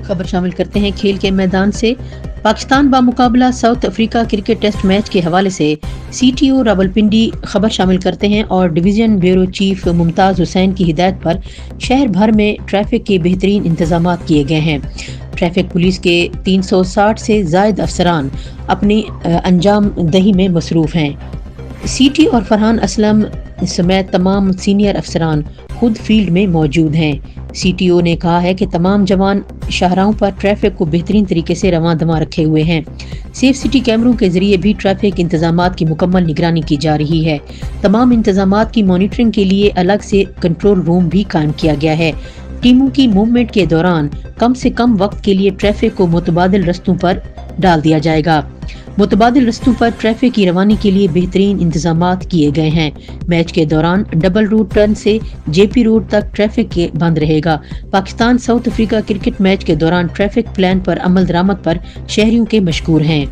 خبر شامل کرتے ہیں کھیل کے میدان سے۔ پاکستان بامقابلہ South Africa cricket test match کے حوالے سے سی ٹی او راولپنڈی خبر شامل کرتے ہیں اور ڈویژن بیورو چیف ممتاز حسین کی ہدایت پر شہر بھر میں ٹریفک کے بہترین انتظامات کیے گئے ہیں۔ ٹریفک پولیس کے 360 سے زائد افسران اپنی انجام دہی میں مصروف ہیں۔ سی ٹی اور فرحان اسلم سمیت تمام سینئر افسران خود فیلڈ میں موجود ہیں۔ سی ٹی او نے کہا ہے کہ تمام جوان شاہراہوں پر ٹریفک کو بہترین طریقے سے رواں دواں رکھے ہوئے ہیں۔ سیف سٹی کیمروں کے ذریعے بھی ٹریفک انتظامات کی مکمل نگرانی کی جا رہی ہے۔ تمام انتظامات کی مانیٹرنگ کے لیے الگ سے کنٹرول روم بھی قائم کیا گیا ہے۔ ٹیموں کی موومنٹ کے دوران کم سے کم وقت کے لیے ٹریفک کو متبادل رستوں پر ڈال دیا جائے گا۔ متبادل رستوں پر ٹریفک کی روانی کے لیے بہترین انتظامات کیے گئے ہیں۔ میچ کے دوران ڈبل روٹ ٹرن سے جے پی روڈ تک ٹریفک بند رہے گا۔ Pakistan South Africa cricket match کے دوران ٹریفک پلان پر عمل درآمد پر شہریوں کے مشکور ہیں۔